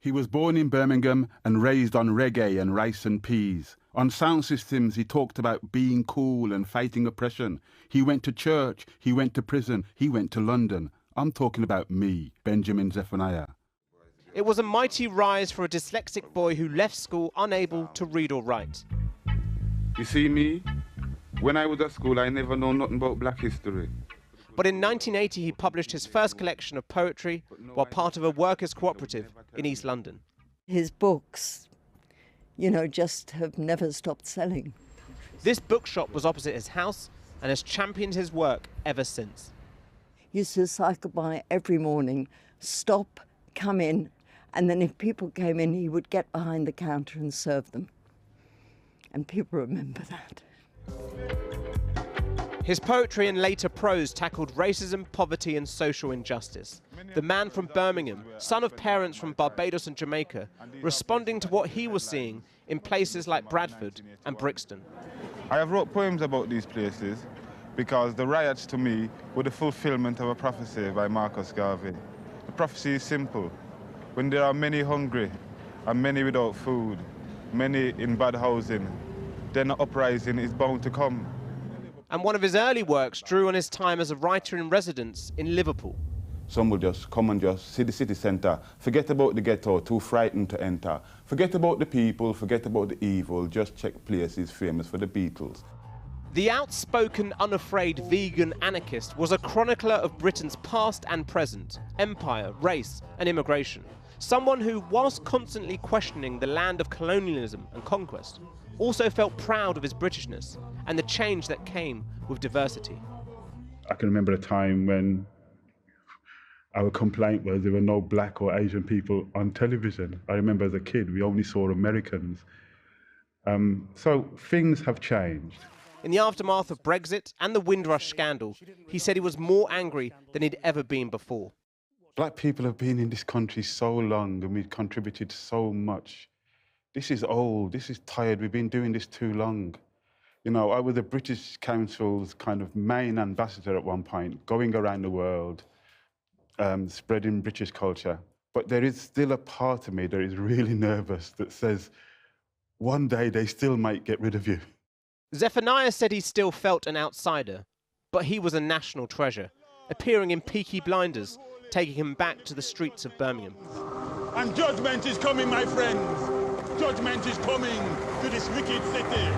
He was born in Birmingham and raised on reggae and rice and peas. On sound systems, he talked about being cool and fighting oppression. He went to church, he went to prison, he went to London. I'm talking about me, Benjamin Zephaniah. It was a mighty rise for a dyslexic boy who left school unable to read or write. You see me? When I was at school, I never know nothing about black history. But in 1980, he published his first collection of poetry while part of a workers' cooperative in East London. His books, you know, just have never stopped selling. This bookshop was opposite his house and has championed his work ever since. He used to cycle by every morning, stop, come in, and then if people came in, he would get behind the counter and serve them. And people remember that. His poetry and later prose tackled racism, poverty and social injustice. The man from Birmingham, son of parents from Barbados and Jamaica, responding to what he was seeing in places like Bradford and Brixton. I have wrote poems about these places because the riots to me were the fulfillment of a prophecy by Marcus Garvey. The prophecy is simple. When there are many hungry and many without food, many in bad housing, then an uprising is bound to come. And one of his early works drew on his time as a writer in residence in Liverpool. Some will just come and just see the city centre, forget about the ghetto, too frightened to enter. Forget about the people, forget about the evil, just check places famous for the Beatles. The outspoken, unafraid vegan anarchist was a chronicler of Britain's past and present, empire, race and immigration. Someone who, whilst constantly questioning the land of colonialism and conquest, also felt proud of his Britishness and the change that came with diversity. I can remember a time when our complaint was there were no black or Asian people on television. I remember as a kid, we only saw Americans. So things have changed. In the aftermath of Brexit and the Windrush scandal, he said he was more angry than he'd ever been before. Black people have been in this country so long and we've contributed so much. This is old, this is tired, we've been doing this too long. You know, I was the British Council's kind of main ambassador at one point, going around the world, spreading British culture. But there is still a part of me that is really nervous that says, one day they still might get rid of you. Zephaniah said he still felt an outsider, but he was a national treasure, appearing in Peaky Blinders, taking him back to the streets of Birmingham. And judgment is coming, my friends. Judgment is coming to this wicked city.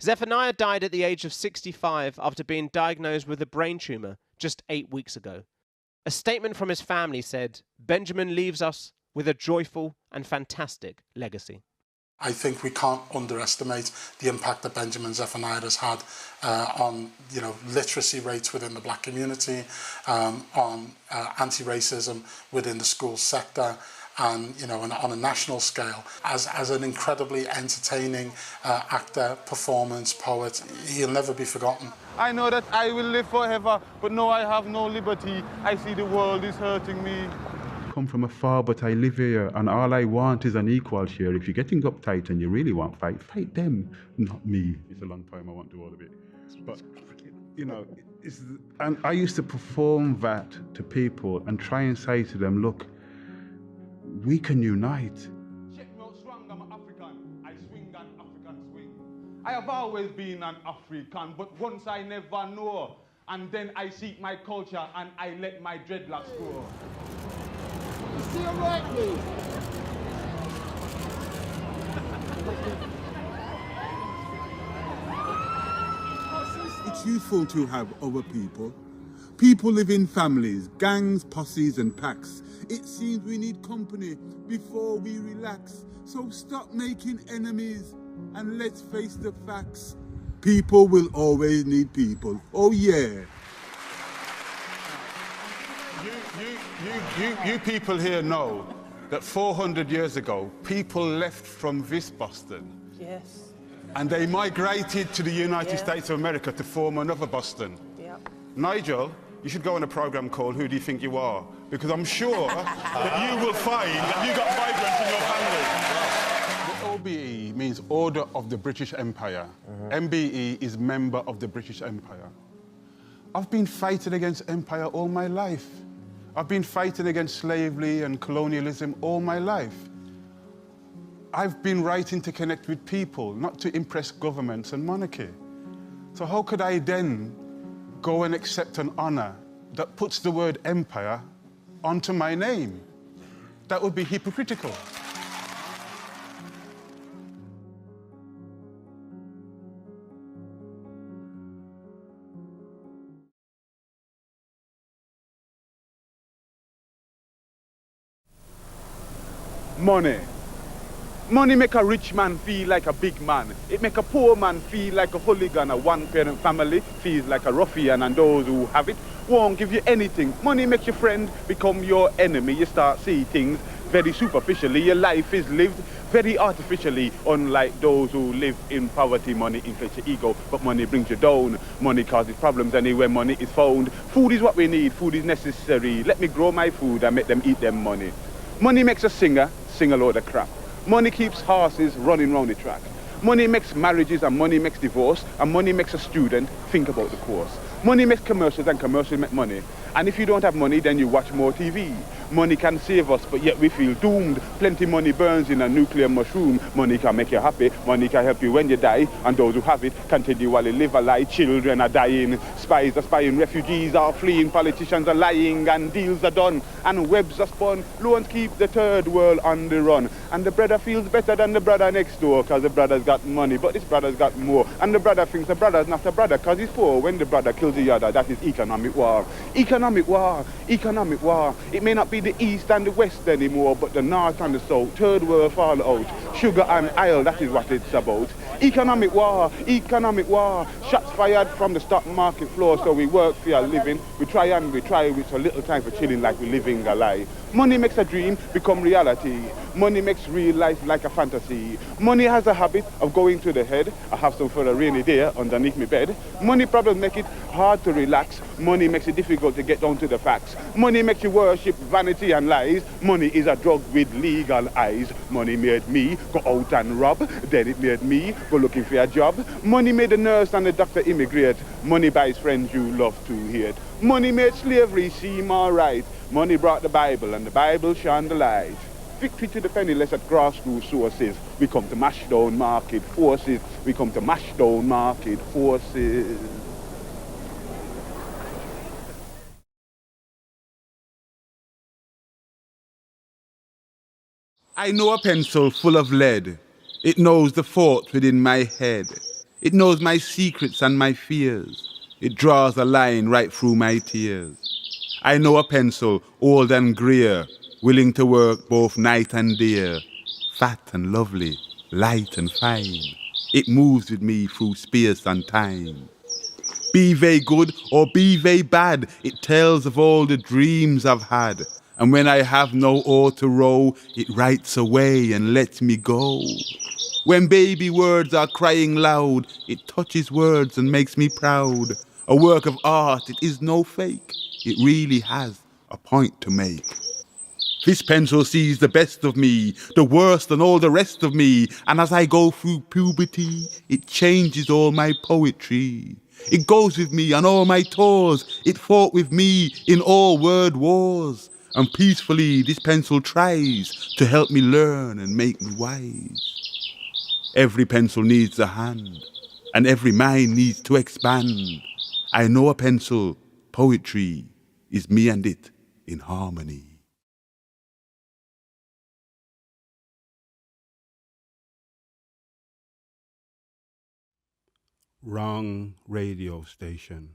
Zephaniah died at the age of 65 after being diagnosed with a brain tumour just 8 weeks ago. A statement from his family said, "Benjamin leaves us with a joyful and fantastic legacy." I think we can't underestimate the impact that Benjamin Zephaniah has had on, literacy rates within the black community, on anti-racism within the school sector, and on a national scale. As an incredibly entertaining actor, performance, poet, he'll never be forgotten. I know that I will live forever, but no, I have no liberty. I see the world is hurting me. I come from afar, but I live here, and all I want is an equal share. If you're getting uptight and you really want fight, fight them, not me. It's a long poem, I won't do all of it. But, and I used to perform that to people and try and say to them, look, we can unite. Check me out strong, I'm an African. I swing an African swing. I have always been an African, but once I never know. And then I seek my culture and I let my dreadlocks grow. You see him right, me? It's useful to have other people. People live in families, gangs, posses and packs. It seems we need company before we relax. So stop making enemies and let's face the facts. People will always need people. Oh yeah. You people here know that 400 years ago, people left from this Boston. Yes. And they migrated to the United States of America to form another Boston. Yep. Nigel, you should go on a program called Who Do You Think You Are? Because I'm sure that you will find that you've got migrants in your family. The OBE means Order of the British Empire. MBE is Member of the British Empire. I've been fighting against empire all my life. I've been fighting against slavery and colonialism all my life. I've been writing to connect with people, not to impress governments and monarchy. So how could I then go and accept an honor that puts the word empire onto my name? That would be hypocritical. Money. Money make a rich man feel like a big man. It make a poor man feel like a hooligan. A one-parent family feels like a ruffian, and those who have it won't give you anything. Money makes your friend become your enemy. You start seeing things very superficially. Your life is lived very artificially, unlike those who live in poverty. Money inflates your ego, but money brings you down. Money causes problems anywhere money is found. Food is what we need. Food is necessary. Let me grow my food and make them eat them money. Money makes a singer sing a load of crap. Money keeps horses running round the track. Money makes marriages and money makes divorce, and money makes a student think about the course. Money makes commercials and commercials make money. And if you don't have money, then you watch more TV. Money can save us, but yet we feel doomed. Plenty money burns in a nuclear mushroom. Money can make you happy. Money can help you when you die. And those who have it continually live a lie. Children are dying. Spies are spying. Refugees are fleeing. Politicians are lying. And deals are done. And webs are spun. Loans keep the third world on the run. And the brother feels better than the brother next door, because the brother's got money, but this brother's got more. And the brother thinks the brother's not a brother because he's poor. When the brother kills the other, that is economic war. Economic war. Economic war. It may not be the east and the west anymore, but the north and the south. Third world fall out. Sugar and oil, that is what it's about. Economic war. Economic war. Shots fired from the stock market floor, so we work for our living. We try with so little time for chilling, like we're living a lie. Money makes a dream become reality. Money makes real life like a fantasy. Money has a habit of going to the head. I have some for a rainy day underneath my bed. Money problems make it hard to relax. Money makes it difficult to get down to the facts. Money makes you worship vanity and lies. Money is a drug with legal eyes. Money made me go out and rob. Then it made me go looking for a job. Money made the nurse and the doctor immigrate. Money buys friends you love to hate. Money made slavery seem alright. Money brought the Bible, and the Bible shone the light. Victory to the penniless at grassroots sources. We come to mash down market forces. We come to mash down market forces. I know a pencil full of lead. It knows the thoughts within my head. It knows my secrets and my fears. It draws a line right through my tears. I know a pencil old and grey, willing to work both night and day. Fat and lovely, light and fine. It moves with me through space and time. Be they good or be they bad, it tells of all the dreams I've had. And when I have no oar to row, it writes away and lets me go. When baby words are crying loud, it touches words and makes me proud. A work of art, it is no fake. It really has a point to make. This pencil sees the best of me, the worst and all the rest of me. And as I go through puberty, it changes all my poetry. It goes with me on all my tours. It fought with me in all word wars. And peacefully this pencil tries to help me learn and make me wise. Every pencil needs a hand, and every mind needs to expand. I know a pencil, poetry, is me and it in harmony. Wrong radio station.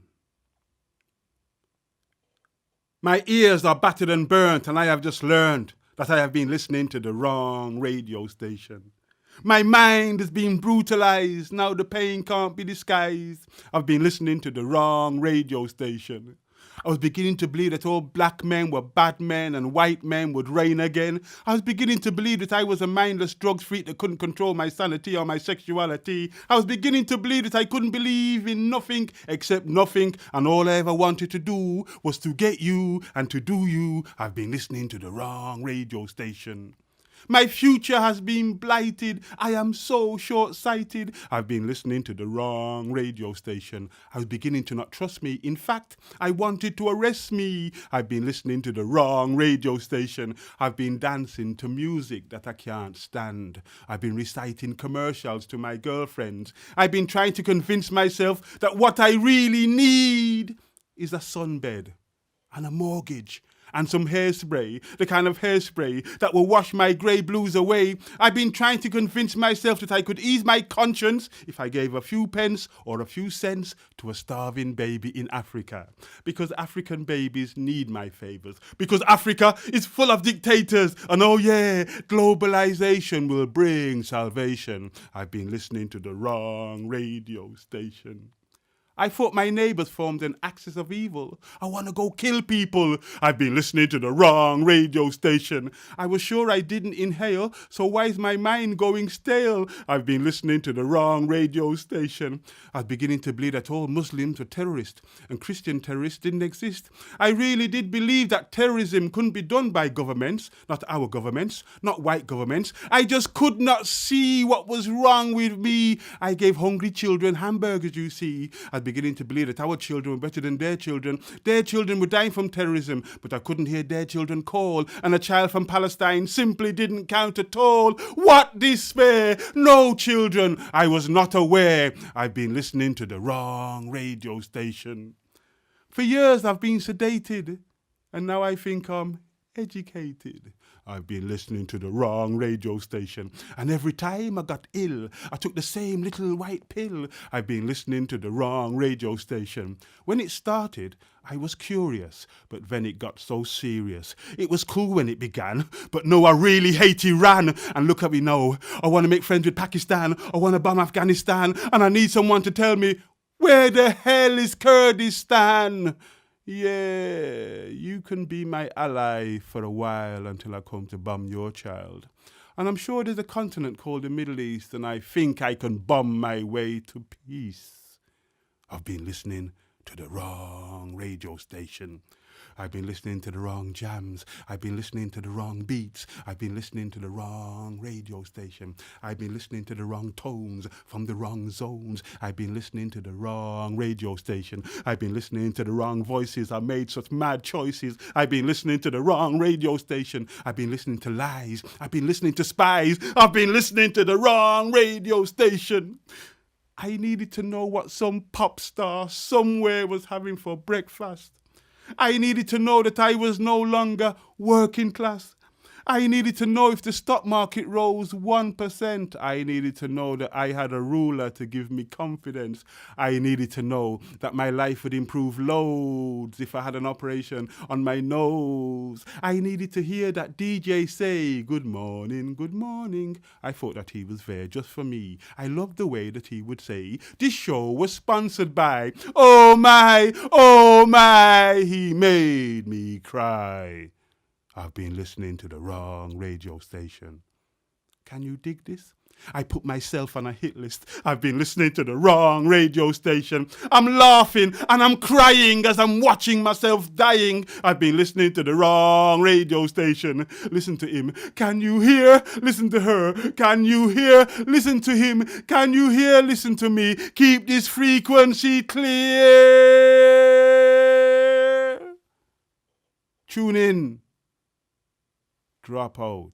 My ears are battered and burnt, and I have just learned that I have been listening to the wrong radio station. My mind is being brutalized, now the pain can't be disguised. I've been listening to the wrong radio station. I was beginning to believe that all black men were bad men and white men would reign again. I was beginning to believe that I was a mindless drugs freak that couldn't control my sanity or my sexuality. I was beginning to believe that I couldn't believe in nothing except nothing, and all I ever wanted to do was to get you and to do you. I've been listening to the wrong radio station. My future has been blighted. I am so short-sighted. I've been listening to the wrong radio station. I was beginning to not trust me. In fact, I wanted to arrest me. I've been listening to the wrong radio station. I've been dancing to music that I can't stand. I've been reciting commercials to my girlfriends. I've been trying to convince myself that what I really need is a sunbed and a mortgage and some hairspray, the kind of hairspray that will wash my grey blues away. I've been trying to convince myself that I could ease my conscience if I gave a few pence or a few cents to a starving baby in Africa. Because African babies need my favours. Because Africa is full of dictators. And oh yeah, globalization will bring salvation. I've been listening to the wrong radio station. I thought my neighbours formed an axis of evil. I want to go kill people. I've been listening to the wrong radio station. I was sure I didn't inhale, so why is my mind going stale? I've been listening to the wrong radio station. I was beginning to believe that all Muslims were terrorists and Christian terrorists didn't exist. I really did believe that terrorism couldn't be done by governments, not our governments, not white governments. I just could not see what was wrong with me. I gave hungry children hamburgers, you see. I was beginning to believe that our children were better than their children. Their children were dying from terrorism, but I couldn't hear their children call, and a child from Palestine simply didn't count at all. What despair! No children! I was not aware. I've been listening to the wrong radio station. For years I've been sedated, and now I think I'm educated. I've been listening to the wrong radio station, and every time I got ill, I took the same little white pill. I've been listening to the wrong radio station. When it started, I was curious, but then it got so serious. It was cool when it began, but no, I really hate Iran. And look at me now. I want to make friends with Pakistan. I want to bomb Afghanistan, and I need someone to tell me, where the hell is Kurdistan? Yeah, you can be my ally for a while until I come to bomb your child. And I'm sure there's a continent called the Middle East, and I think I can bomb my way to peace. I've been listening to the wrong radio station. I've been listening to the wrong jams. I've been listening to the wrong beats. I've been listening to the wrong radio station. I've been listening to the wrong tones from the wrong zones. I've been listening to the wrong radio station. I've been listening to the wrong voices. I made such mad choices. I've been listening to the wrong radio station. I've been listening to lies. I've been listening to spies. I've been listening to the wrong radio station. I needed to know what some pop star somewhere was having for breakfast. I needed to know that I was no longer working class. I needed to know if the stock market rose 1%. I needed to know that I had a ruler to give me confidence. I needed to know that my life would improve loads if I had an operation on my nose. I needed to hear that DJ say, good morning, good morning. I thought that he was there just for me. I loved the way that he would say, this show was sponsored by, oh my, he made me cry. I've been listening to the wrong radio station. Can you dig this? I put myself on a hit list. I've been listening to the wrong radio station. I'm laughing and I'm crying as I'm watching myself dying. I've been listening to the wrong radio station. Listen to him. Can you hear? Listen to her. Can you hear? Listen to him. Can you hear? Listen to me. Keep this frequency clear. Tune in. Drop out.